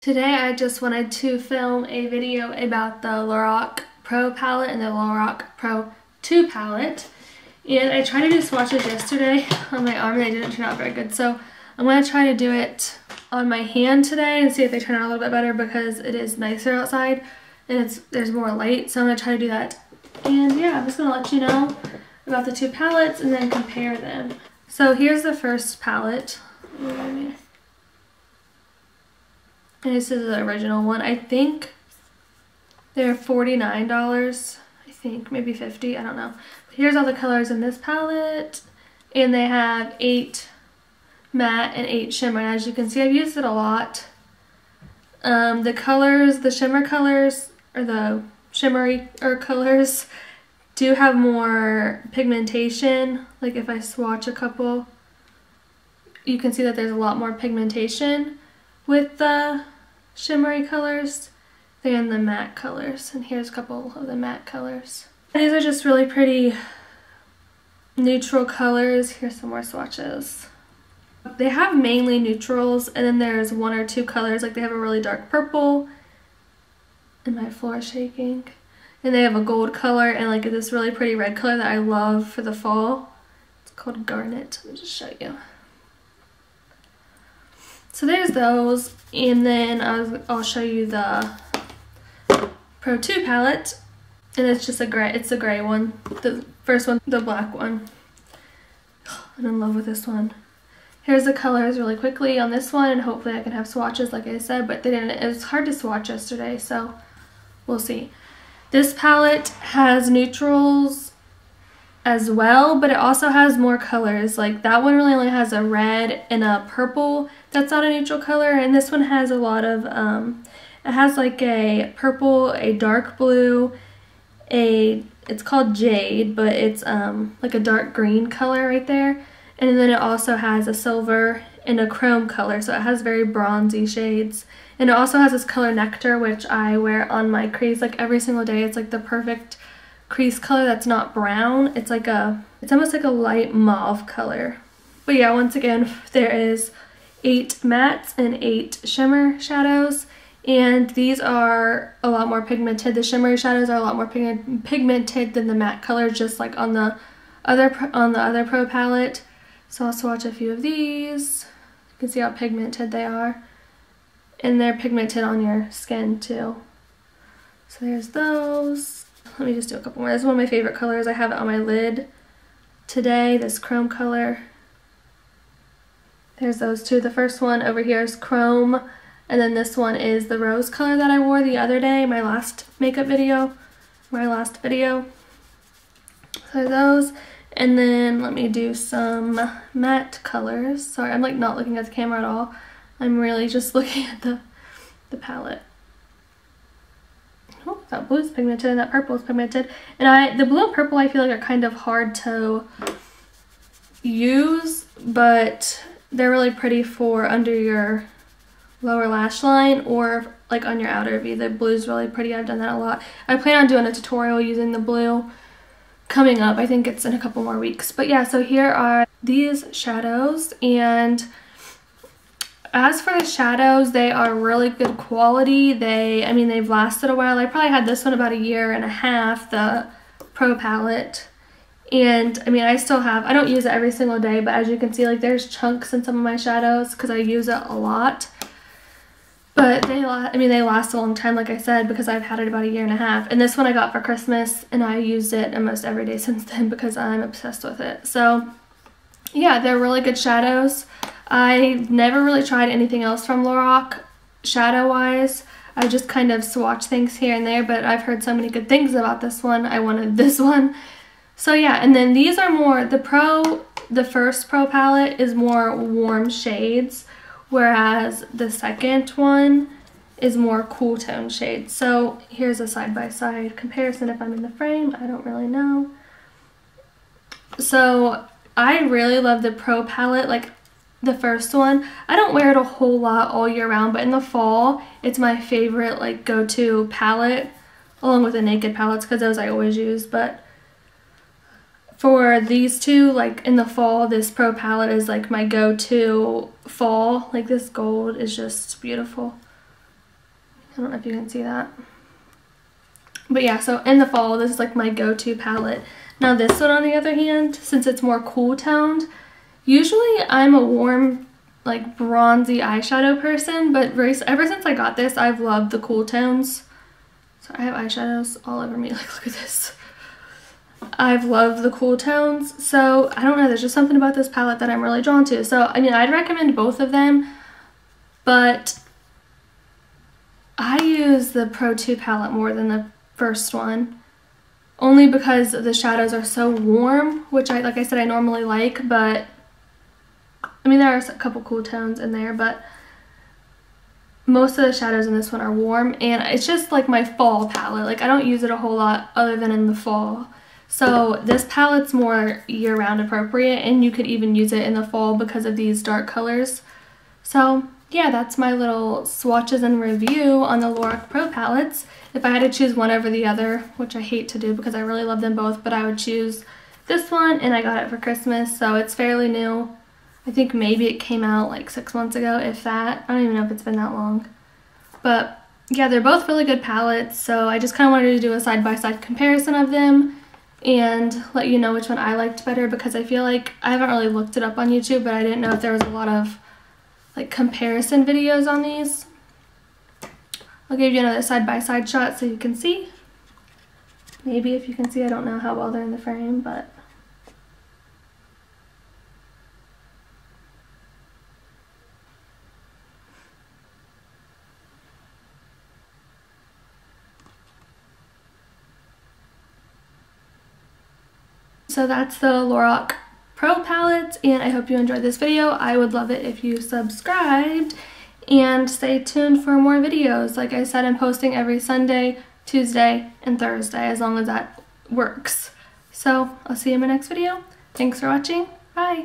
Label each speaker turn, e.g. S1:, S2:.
S1: Today I just wanted to film a video about the Lorac Pro palette and the Lorac Pro 2 palette. And I tried to do swatches yesterday on my arm and they didn't turn out very good. So I'm going to try to do it on my hand today and see if they turn out a little bit better because it is nicer outside and there's more light. So I'm going to try to do that. And yeah, I'm just going to let you know about the two palettes and then compare them. So here's the first palette. And this is the original one. I think they're $49. I think maybe $50. I don't know. But here's all the colors in this palette, and they have 8 matte and 8 shimmer. And as you can see, I've used it a lot. The colors, the shimmer colors, or the shimmery colors, do have more pigmentation. Like if I swatch a couple, you can see that there's a lot more pigmentation with the shimmery colors than the matte colors. And here's a couple of the matte colors. These are just really pretty neutral colors. Here's some more swatches. They have mainly neutrals, and then there's 1 or 2 colors. Like they have a really dark purple, and my floor is shaking. And they have a gold color and like this really pretty red color that I love for the fall. It's called Garnet. Let me just show you. So there's those, and then I'll show you the Pro 2 palette, and it's just a gray one. The first one, the black one. I'm in love with this one. Here's the colors really quickly on this one, and hopefully I can have swatches like I said, but they didn't. It was hard to swatch yesterday, so we'll see. This palette has neutrals as well, but it also has more colors. Like that one really only has a red and a purple that's not a neutral color, and this one has a lot of it has like a purple, a dark blue, it's called Jade, but it's like a dark green color right there, and then it also has a silver and a chrome color, so it has very bronzy shades. And it also has this color Nectar, which I wear on my crease like every single day. It's like the perfect crease color that's not brown. It's almost like a light mauve color. But yeah, once again, there is 8 mattes and 8 shimmer shadows, and these are a lot more pigmented. The shimmery shadows are a lot more pigmented than the matte colors, just like on the other Pro palette. So I'll swatch a few of these. You can see how pigmented they are, and they're pigmented on your skin too. So there's those. Let me just do a couple more. This is one of my favorite colors. I have it on my lid today, this chrome color. There's those two. The first one over here is chrome, and then this one is the rose color that I wore the other day, my last makeup video, So those, and then let me do some matte colors. Sorry, I'm like not looking at the camera at all. I'm really just looking at the palette. Oh, that blue is pigmented and that purple is pigmented. And the blue and purple I feel like are kind of hard to use, but they're really pretty for under your lower lash line or like on your outer V. The blue is really pretty. I've done that a lot. I plan on doing a tutorial using the blue coming up. I think it's in a couple more weeks. But yeah, so here are these shadows, and as for the shadows, they are really good quality. They've lasted a while. I probably had this one about 1.5 years, the Pro palette. And I still have, I don't use it every single day, but as you can see, like there's chunks in some of my shadows because I use it a lot. But they last a long time, like I said, because I've had it about 1.5 years. And this one I got for Christmas, and I used it almost every day since then because I'm obsessed with it. So yeah, they're really good shadows. I never really tried anything else from Lorac shadow wise. I just kind of swatch things here and there, but I've heard so many good things about this one. I wanted this one. So yeah, and then these are more, the first Pro palette is more warm shades, whereas the second one is more cool tone shades. So here's a side-by-side comparison if I'm in the frame. I don't really know. So I really love the Pro palette, like the first one. I don't wear it a whole lot all year round, but in the fall, it's my favorite like go-to palette, along with the Naked palettes because those I always use. But for these two, like in the fall, this Pro palette is like my go-to fall. Like this gold is just beautiful. I don't know if you can see that. But yeah, so in the fall, this is like my go-to palette. Now this one, on the other hand, since it's more cool toned, usually I'm a warm, like bronzy eyeshadow person, but ever since I got this, I've loved the cool tones. So I have eyeshadows all over me, like look at this. I've loved the cool tones, so I don't know, there's just something about this palette that I'm really drawn to. So I mean, I'd recommend both of them, but I use the Pro 2 palette more than the first one, only because the shadows are so warm, which like I said, I normally like, but I mean, there are a couple cool tones in there, but most of the shadows in this one are warm, and it's just like my fall palette. Like I don't use it a whole lot other than in the fall. So this palette's more year-round appropriate, and you could even use it in the fall because of these dark colors. So yeah, that's my little swatches and review on the Lorac Pro palettes. If I had to choose one over the other, which I hate to do because I really love them both, but I would choose this one, and I got it for Christmas, so it's fairly new. I think maybe it came out like 6 months ago, if that. I don't even know if it's been that long. But yeah, they're both really good palettes, so I just kind of wanted to do a side-by-side comparison of them and let you know which one I liked better, because I feel like I haven't really looked it up on YouTube, but I didn't know if there was a lot of like comparison videos on these. I'll give you another side-by-side shot so you can see. Maybe if you can see, I don't know how well they're in the frame, but so that's the Lorac Pro palettes, and I hope you enjoyed this video. I would love it if you subscribed, and stay tuned for more videos. Like I said, I'm posting every Sunday, Tuesday, and Thursday, as long as that works. So I'll see you in my next video. Thanks for watching. Bye.